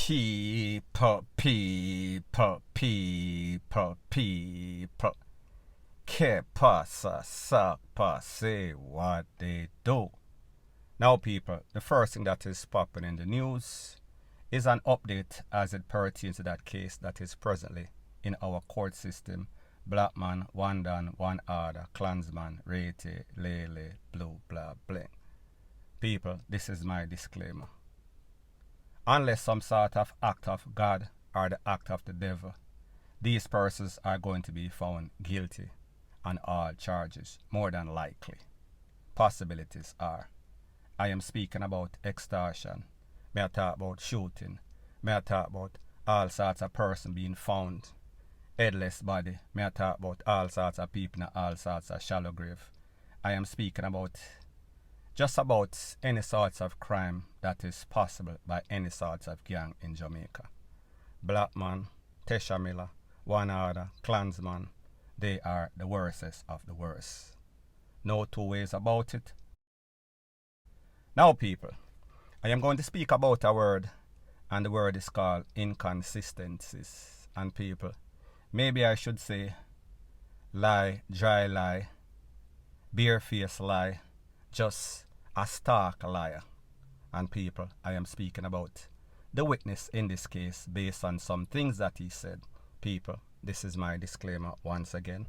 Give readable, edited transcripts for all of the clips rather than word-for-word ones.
People. Que pasa, sapa, say what they do. Now, people, the first thing that is popping in the news is an update as it pertains to that case that is presently in our court system. Black man, one done, one order, Klansman, Rete, Lele, Blue, blah, bling. People, this is my disclaimer. Unless some sort of act of God or the act of the devil, these persons are going to be found guilty on all charges, more than likely. Possibilities are. I am speaking about extortion. May I talk about shooting. May I talk about all sorts of person being found headless body. May I talk about all sorts of people in all sorts of shallow grave. I am speaking about just about any sorts of crime that is possible by any sorts of gang in Jamaica. Black man, Tesha Miller, One Order, Klansman, they are the worstest of the worst. No two ways about it. Now, people, I am going to speak about a word, and the word is called inconsistencies. And people, maybe I should say lie, dry lie, bare-faced lie, just a stark liar. And people, I am speaking about the witness in this case based on some things that he said. People, this is my disclaimer once again.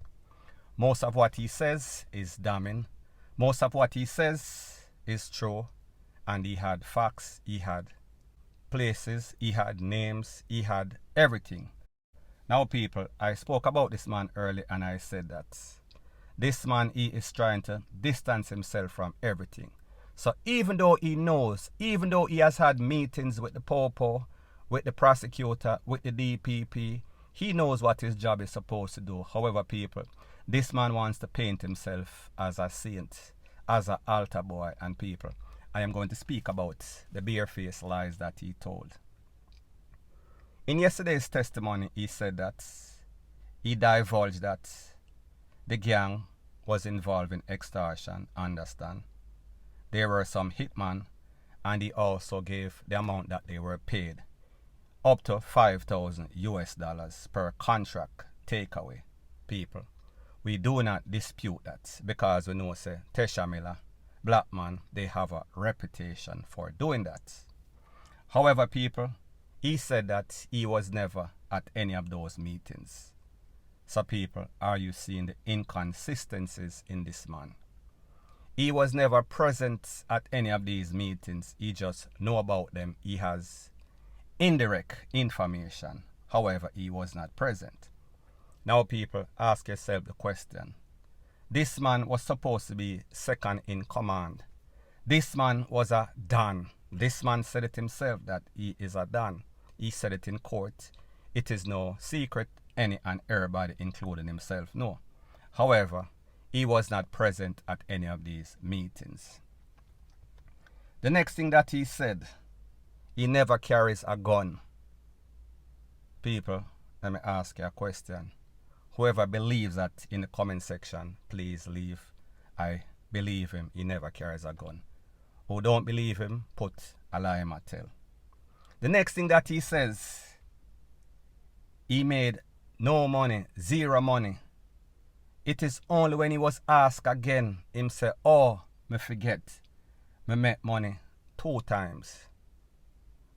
Most of what he says is damning. Most of what he says is true. And he had facts, he had places, he had names, he had everything. Now, people, I spoke about this man earlier and I said that this man, he is trying to distance himself from everything. So even though he knows, even though he has had meetings with the Popo, with the prosecutor, with the DPP, he knows what his job is supposed to do. However, people, this man wants to paint himself as a saint, as an altar boy. And people, I am going to speak about the bare-faced lies that he told. In yesterday's testimony, he said that he divulged that the gang was involved in extortion, understand? There were some hitmen, and he also gave the amount that they were paid, up to $5,000 per contract takeaway. People, we do not dispute that because we know, say, Tesha Miller, black man, they have a reputation for doing that. However, people, he said that he was never at any of those meetings. So people, are you seeing the inconsistencies in this man? He was never present at any of these meetings. He just know about them. He has indirect information. However, he was not present. Now people, ask yourself the question. This man was supposed to be second in command. This man was a Don. This man said it himself that he is a Don. He said it in court. It is no secret. Any and everybody, including himself, know. However, he was not present at any of these meetings. The next thing that he said, he never carries a gun. People, let me ask you a question. Whoever believes that in the comment section, please leave. I believe him, he never carries a gun. Who don't believe him, put a lie in my tell. The next thing that he says, he made no money, zero money. It is only when he was asked again, him say, oh, me forget, me make money 2 times.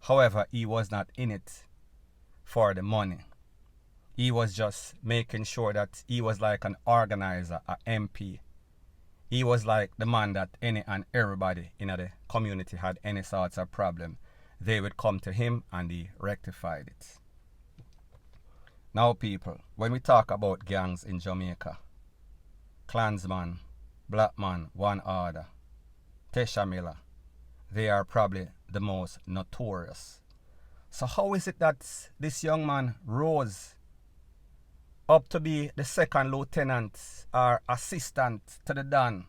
However, he was not in it for the money. He was just making sure that he was like an organizer, a MP. He was like the man that any and everybody in the community had any sorts of problem. They would come to him and he rectified it. Now people, when we talk about gangs in Jamaica, Klansman, Black Man, One Order, Tesha Miller, they are probably the most notorious. So how is it that this young man rose up to be the second lieutenant or assistant to the Don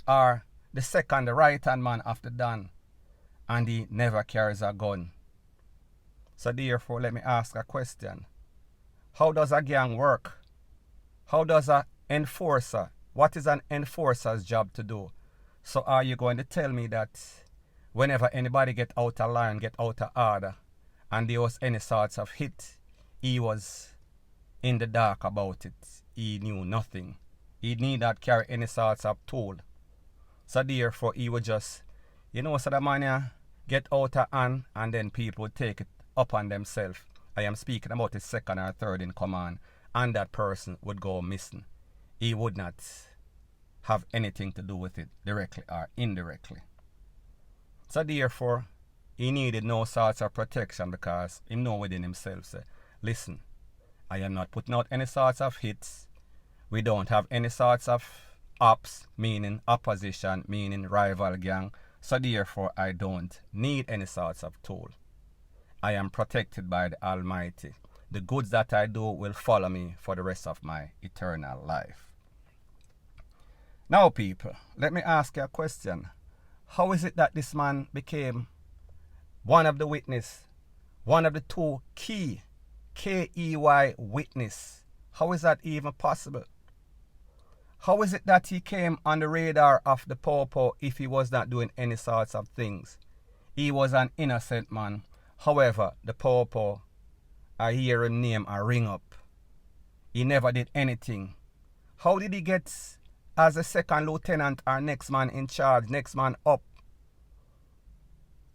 or the second right-hand man of the Don and he never carries a gun? So therefore, let me ask a question. How does a gang work? How does an enforcer, what is an enforcer's job to do? So are you going to tell me that whenever anybody get out of line, get out of order, and there was any sorts of hit, he was in the dark about it. He knew nothing. He need not carry any sorts of tool. So therefore he would just, so the man get out of hand, and then people would take it upon themselves. I am speaking about his second or third in command, and that person would go missing. He would not have anything to do with it directly or indirectly. So therefore, he needed no sorts of protection, because he know within himself, say, listen, I am not putting out any sorts of hits. We don't have any sorts of ops, meaning opposition, meaning rival gang. So therefore, I don't need any sorts of tool. I am protected by the Almighty. The goods that I do will follow me for the rest of my eternal life. Now, people, let me ask you a question. How is it that this man became one of the witness, one of the two key KEY witness? How is that even possible? How is it that he came on the radar of the Popo if he was not doing any sorts of things? He was an innocent man. However, the Popo, I hear him name a ring up. He never did anything. How did he get as a second lieutenant or next man in charge, next man up?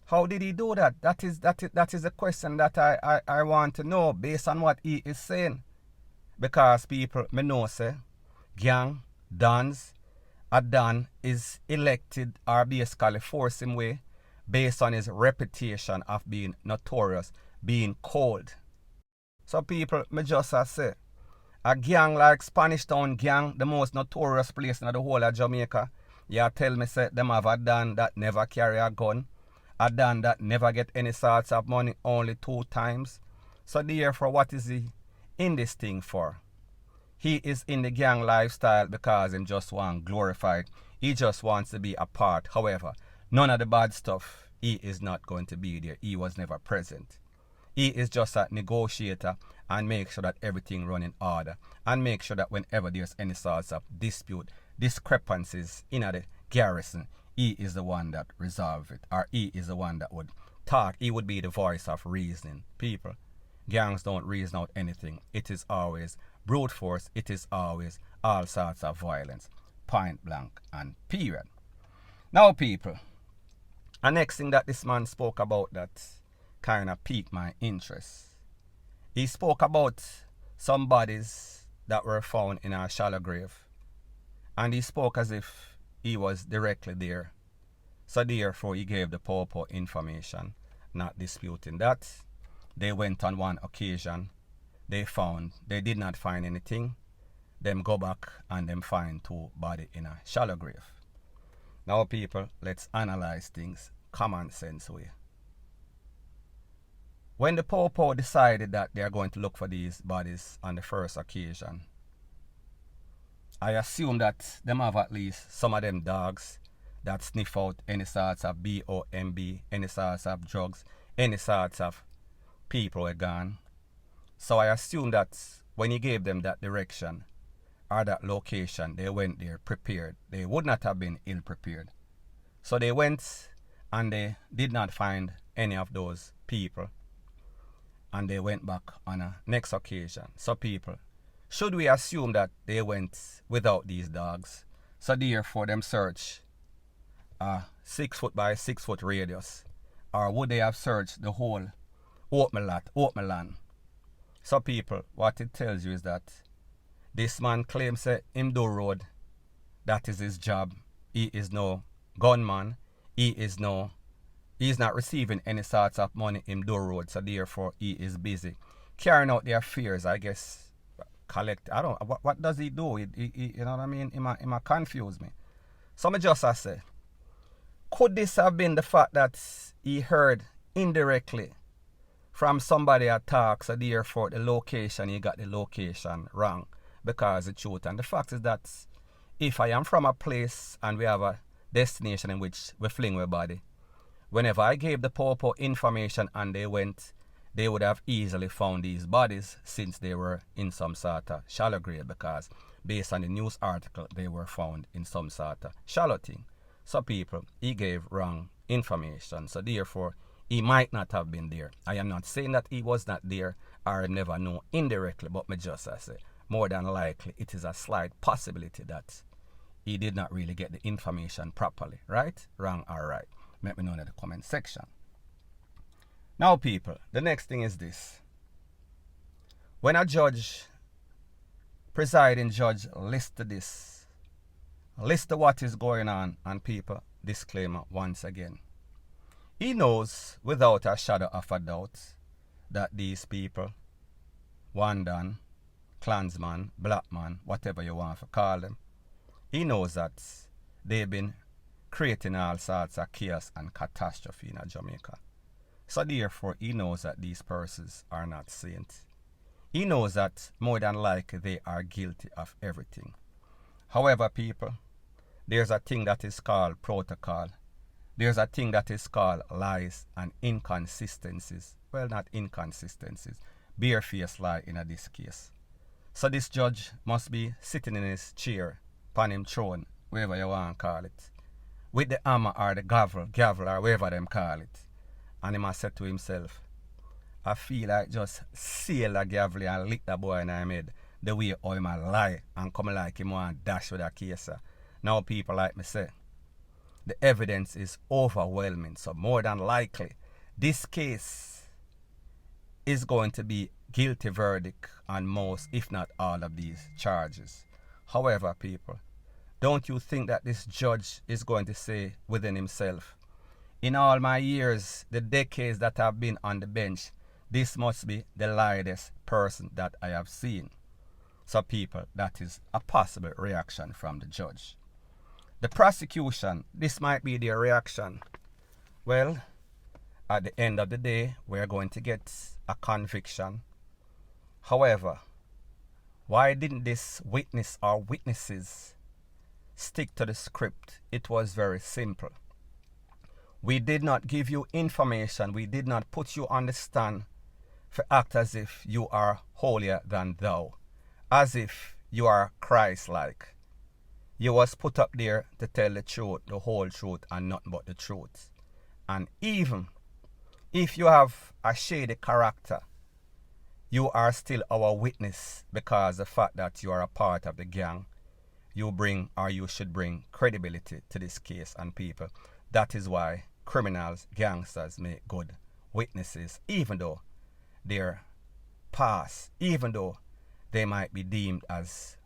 How did he do that? That is a question that I want to know based on what he is saying. Because people, me know, say, gang, dons, a don is elected or basically forced him way based on his reputation of being notorious, being cold. So people, me just say, a gang like Spanish Town gang, the most notorious place in the whole of Jamaica, you tell me say them have a don that never carry a gun, a don that never get any sorts of money only 2 times. So therefore, what is he in this thing for? He is in the gang lifestyle because he just want glorified. He just wants to be a part. However, none of the bad stuff, he is not going to be there. He was never present. He is just a negotiator and make sure that everything run in order, and make sure that whenever there's any sorts of dispute, discrepancies in the garrison, he is the one that resolve it, or he is the one that would talk. He would be the voice of reasoning. People, gangs don't reason out anything. It is always brute force. It is always all sorts of violence, point blank and period. Now, people, the next thing that this man spoke about that kind of piqued my interest. He spoke about some bodies that were found in a shallow grave. And he spoke as if he was directly there. So therefore he gave the Popo information, not disputing that. They went on one occasion. They did not find anything. Them go back and them find 2 bodies in a shallow grave. Now people, let's analyze things common sense way. When the Popo decided that they are going to look for these bodies on the first occasion, I assume that them have at least some of them dogs that sniff out any sorts of BOMB, any sorts of drugs, any sorts of people were gone. So I assume that when he gave them that direction or that location, they went there prepared. They would not have been ill prepared. So they went and they did not find any of those people. And they went back on a next occasion. So people, should we assume that they went without these dogs? So therefore them search a 6 foot by 6 foot radius? Or would they have searched the whole open land? So people, what it tells you is that this man claims that him do road, that is his job. He is no gunman. He is not receiving any sorts of money in do road. So therefore he is busy carrying out their affairs, I guess. Collect, I don't know, what does he do? He you know what I mean? He might confuse me. So me just say, could this have been the fact that he heard indirectly from somebody at talk, so therefore the location, he got the location wrong? Because the truth and the fact is that if I am from a place and we have a destination in which we fling our body, whenever I gave the Popo information and they went, they would have easily found these bodies since they were in some sort of shallow grave, because based on the news article, they were found in some sort of shallow thing. So people, he gave wrong information. So therefore, He might not have been there. I am not saying that he was not there or never know indirectly, but me just I say, more than likely, it is a slight possibility that he did not really get the information properly, right, wrong or right. Let me know in the comment section. Now people, the next thing is this. When a presiding judge lists this, list what is going on, and people, disclaimer once again. He knows without a shadow of a doubt that these people, Wandan, Klansman, Black man, whatever you want to call them, he knows that they've been creating all sorts of chaos and catastrophe in Jamaica. So therefore, he knows that these persons are not saints. He knows that more than likely they are guilty of everything. However, people, there's a thing that is called protocol. There's a thing that is called lies and inconsistencies. Well, not inconsistencies. Barefaced lie in this case. So this judge must be sitting in his chair, upon him throne, wherever you want to call it, with the hammer or the gavel or whatever them call it. And he must say to himself, I feel like just seal the gavel and lick the boy in the head the way how him a lie and come like him want dash with a case. Now people like me say, the evidence is overwhelming. So more than likely, this case is going to be guilty verdict on most, if not all, of these charges. However, people, don't you think that this judge is going to say within himself, in all my years, the decades that I've been on the bench, this must be the lightest person that I have seen. So people, that is a possible reaction from the judge. The prosecution, this might be their reaction. Well, at the end of the day, we're going to get a conviction. However, why didn't this witness or witnesses stick to the script? It was very simple. We did not give you information. We did not put you on the stand to act as if you are holier than thou, as if you are Christ-like. You was put up there to tell the truth, the whole truth, and nothing but the truth. And even if you have a shady character, you are still our witness, because the fact that you are a part of the gang, you bring, or you should bring, credibility to this case and people. That is why criminals, gangsters make good witnesses, even though they're past, even though they might be deemed as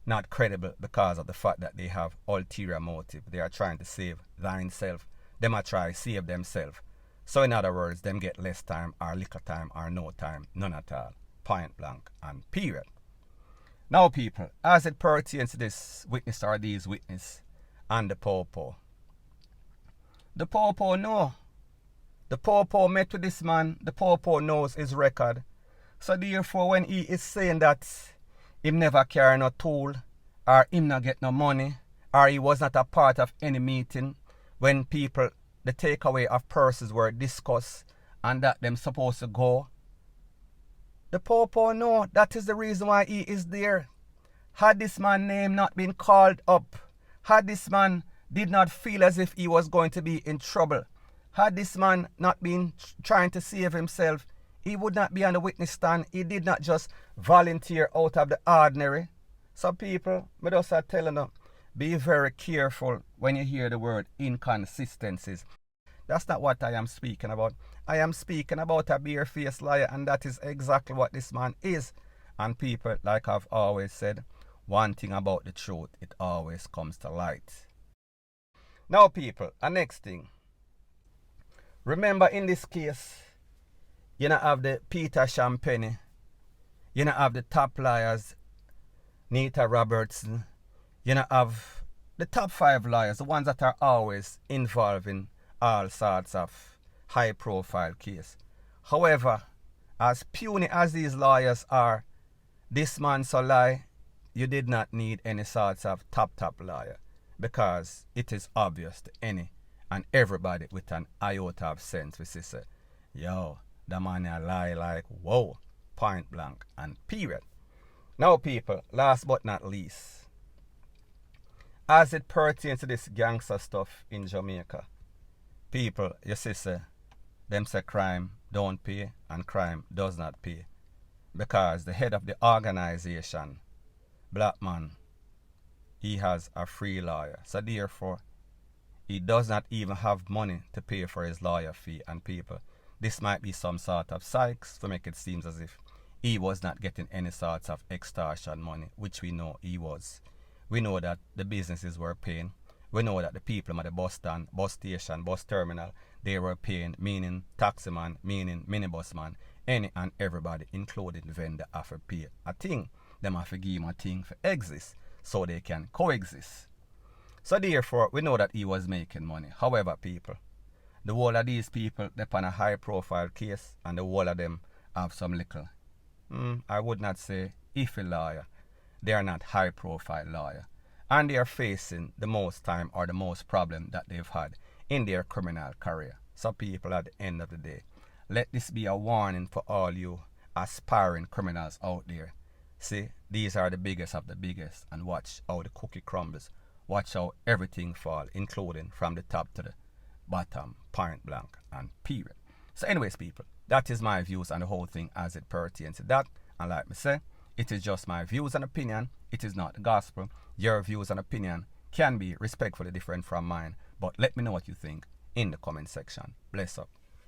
not credible because of the fact that they have ulterior motive. They are trying to save thine self. Them are trying to save themselves. So in other words, them get less time or little time or no time, none at all. Point blank and period. Now people, as it pertains to this witness or these witnesses and the Popo. The Popo know. The Popo met with this man. The Popo knows his record. So therefore, when he is saying that him never carry no tool, or him not get no money, or he was not a part of any meeting when people, the takeaway of purses were discussed and that them supposed to go, the Popo know that is the reason why he is there. Had this man's name not been called up, had this man did not feel as if he was going to be in trouble, had this man not been trying to save himself, he would not be on the witness stand. He did not just volunteer out of the ordinary. So people, me just are telling them, be very careful when you hear the word inconsistencies. That's not what I am speaking about. I am speaking about a bare-faced liar, and that is exactly what this man is. And people, like I've always said, one thing about the truth, it always comes to light. Now people, a next thing. Remember in this case, you know have the Peter Champagne, you know have the top liars, Nita Robertson, you know have the top 5 liars, the ones that are always involved in all sorts of high profile case. However, as puny as these lawyers are, this man so lie, you did not need any sorts of top lawyer, because it is obvious to any and everybody with an iota of sense, which is yo, the man a lie like whoa, point blank and period. Now people, last but not least, as it pertains to this gangster stuff in Jamaica, people, you see, them say crime don't pay and crime does not pay. Because the head of the organization, black man, he has a free lawyer. So therefore, he does not even have money to pay for his lawyer fee. And people, this might be some sort of psychs to make it seem as if he was not getting any sort of extortion money, which we know he was. We know that the businesses were paying. We know that the people at the bus stand, bus station, bus terminal, they were paying, meaning taxi man, meaning minibus man, any and everybody, including the vendor, have to pay a thing. Them have to give him a thing for exist, so they can coexist. So therefore, we know that he was making money. However, people, the whole of these people, they're on a high profile case, and the whole of them have some little, I would not say iffy lawyer. They are not high profile lawyer. And they are facing the most time or the most problem that they've had in their criminal career. So people, at the end of the day, let this be a warning for all you aspiring criminals out there. See, these are the biggest of the biggest, and watch how the cookie crumbles. Watch how everything fall, including from the top to the bottom, point blank and period. So anyways, people, that is my views on the whole thing as it pertains to that. And like me say, it is just my views and opinion. It is not the gospel. Your views and opinion can be respectfully different from mine. But let me know what you think in the comment section. Bless up.